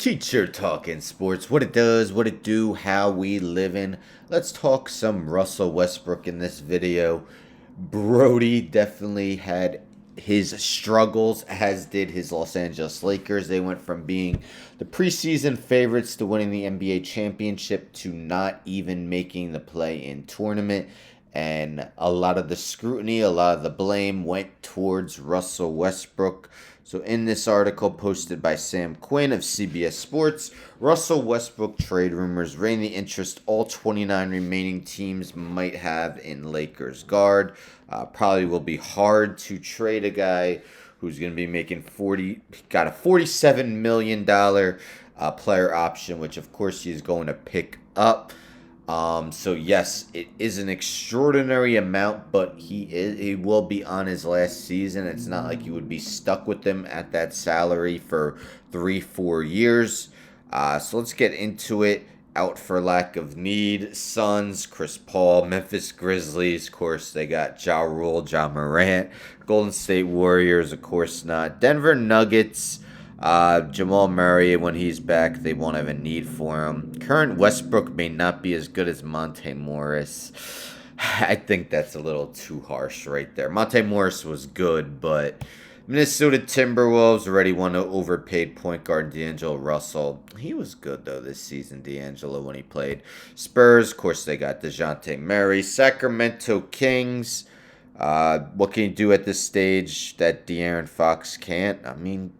Teacher talking sports, what it does, what it do, how we living. Let's talk some Russell Westbrook in this video. Brody definitely had his struggles, as did his Los Angeles Lakers. They went from being the preseason favorites to winning the NBA championship to not even making the play-in tournament. And a lot of the scrutiny, a lot of the blame went towards Russell Westbrook. So, in this article posted by Sam Quinn of CBS Sports, Russell Westbrook trade rumors reign the interest all 29 remaining teams might have in Lakers guard. Probably will be hard to trade a guy who's going to be making got a $47 million player option, which of course he's going to pick up. So yes, it is an extraordinary amount, but he will be on his last season. It's not like you would be stuck with him at that salary for 3-4 years. So let's get into it. Out for lack of need. Suns, Chris Paul, Memphis Grizzlies, of course they got Ja Rule, Ja Morant. Golden State Warriors, of course not. Denver Nuggets. Jamal Murray, when he's back, they won't have a need for him. Current Westbrook may not be as good as Monte Morris. I think that's a little too harsh right there. Monte Morris was good, but Minnesota Timberwolves already won an overpaid point guard, D'Angelo Russell. He was good, though, this season, D'Angelo, when he played. Spurs, of course, they got DeJounte Murray. Sacramento Kings. What can you do at this stage that De'Aaron Fox can't? I mean,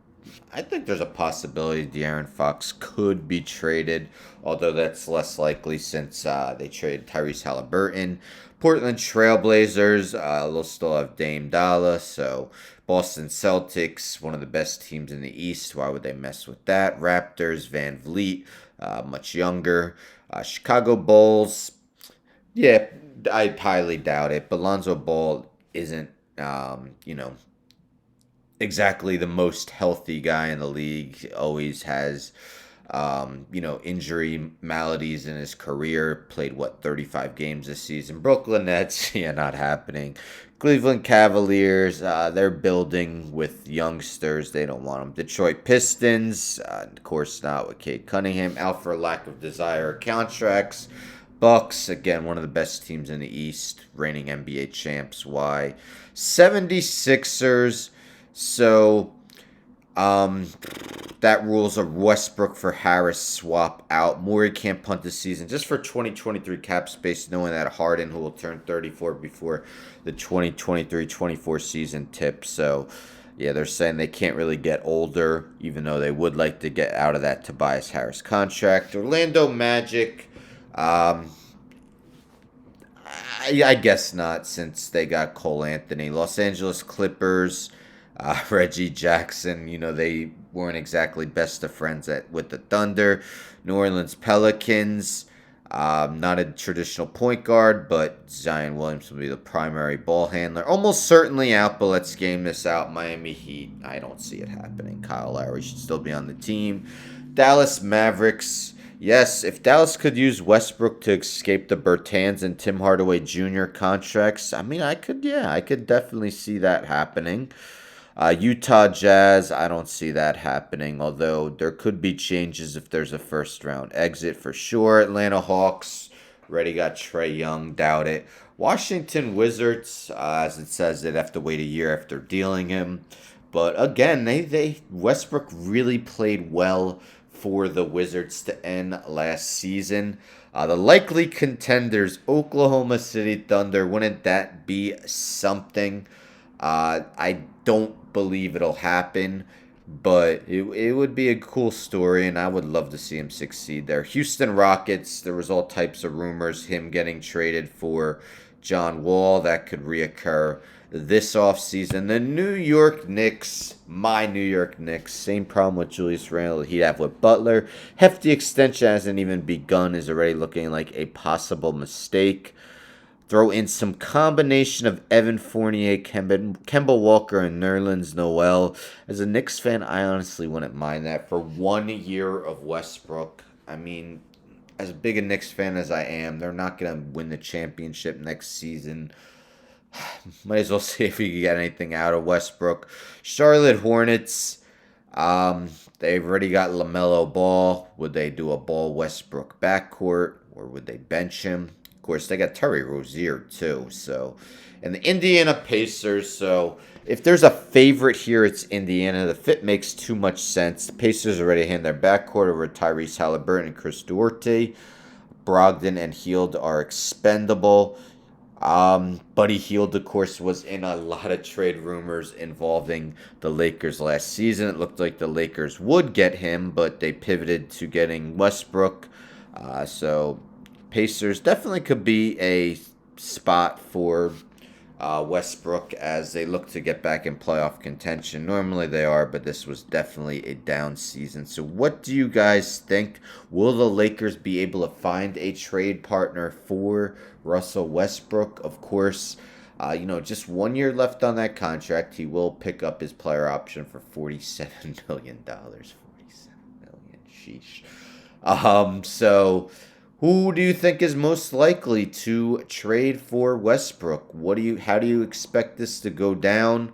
I think there's a possibility De'Aaron Fox could be traded, although that's less likely since they traded Tyrese Halliburton. Portland Trailblazers, they'll still have Dame Dollar, so Boston Celtics, one of the best teams in the East. Why would they mess with that? Raptors, Van Vliet, much younger. Chicago Bulls, yeah, I highly doubt it, but Lonzo Ball isn't, exactly the most healthy guy in the league. Always has, injury maladies in his career. Played, 35 games this season. Brooklyn Nets, yeah, not happening. Cleveland Cavaliers, they're building with youngsters. They don't want them. Detroit Pistons, of course not with Cade Cunningham. Out for lack of desire contracts. Bucks, again, one of the best teams in the East. Reigning NBA champs. Why? 76ers. So, that rules a Westbrook for Harris swap out. Morey can't punt this season just for 2023 cap space, knowing that Harden, who will turn 34 before the 2023-24 season tips. So, yeah, they're saying they can't really get older, even though they would like to get out of that Tobias Harris contract. Orlando Magic, I guess not, since they got Cole Anthony. Los Angeles Clippers. Reggie Jackson, they weren't exactly best of friends with the Thunder. New Orleans Pelicans, not a traditional point guard, but Zion Williamson will be the primary ball handler. Almost certainly out, but let's game this out. Miami Heat, I don't see it happening. Kyle Lowry should still be on the team. Dallas Mavericks, yes, if Dallas could use Westbrook to escape the Bertans and Tim Hardaway Jr. contracts, I mean, I could definitely see that happening. Utah Jazz, I don't see that happening, although there could be changes if there's a first round exit for sure. Atlanta Hawks, already got Trae Young, doubt it. Washington Wizards, as it says, they'd have to wait a year after dealing him. But again, Westbrook really played well for the Wizards to end last season. The likely contenders, Oklahoma City Thunder, wouldn't that be something? I don't believe it'll happen, but it would be a cool story, and I would love to see him succeed there. Houston Rockets, there was all types of rumors, him getting traded for John Wall. That could reoccur this offseason. The New York Knicks, my New York Knicks, same problem with Julius Randle he'd have with Butler. Hefty extension hasn't even begun, is already looking like a possible mistake. Throw in some combination of Evan Fournier, Kemba Walker, and Nerlens Noel. As a Knicks fan, I honestly wouldn't mind that for 1 year of Westbrook. I mean, as big a Knicks fan as I am, they're not going to win the championship next season. Might as well see if we can get anything out of Westbrook. Charlotte Hornets. They've already got LaMelo Ball. Would they do a Ball Westbrook backcourt, or would they bench him? Of course, they got Terry Rozier too. So, and the Indiana Pacers. So, if there's a favorite here, it's Indiana. The fit makes too much sense. The Pacers already hand their backcourt over to Tyrese Halliburton and Chris Duarte. Brogdon and Hield are expendable. Buddy Hield, of course, was in a lot of trade rumors involving the Lakers last season. It looked like the Lakers would get him, but they pivoted to getting Westbrook. So Pacers definitely could be a spot for Westbrook as they look to get back in playoff contention. Normally they are, but this was definitely a down season. So what do you guys think? Will the Lakers be able to find a trade partner for Russell Westbrook? Of course, just 1 year left on that contract. He will pick up his player option for $47 million. $47 million. Sheesh. So who do you think is most likely to trade for Westbrook? How do you expect this to go down?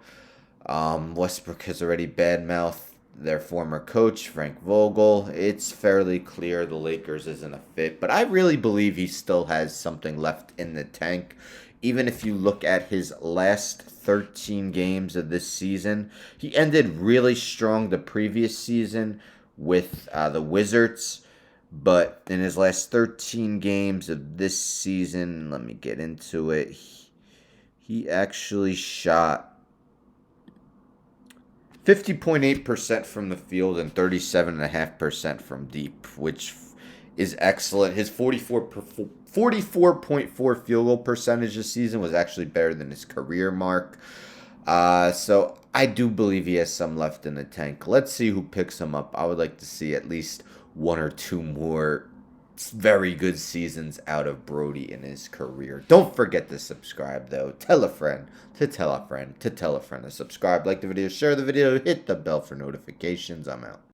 Westbrook has already badmouthed their former coach, Frank Vogel. It's fairly clear the Lakers isn't a fit, but I really believe he still has something left in the tank. Even if you look at his last 13 games of this season, he ended really strong the previous season with the Wizards. But in his last 13 games of this season, let me get into it. He actually shot 50.8% from the field and 37.5% from deep, which is excellent. His 44.4 field goal percentage this season was actually better than his career mark. So I do believe he has some left in the tank. Let's see who picks him up. I would like to see at least one or two more very good seasons out of Brody in his career. Don't forget to subscribe, though. Tell a friend to tell a friend to tell a friend to subscribe. Like the video, share the video, hit the bell for notifications. I'm out.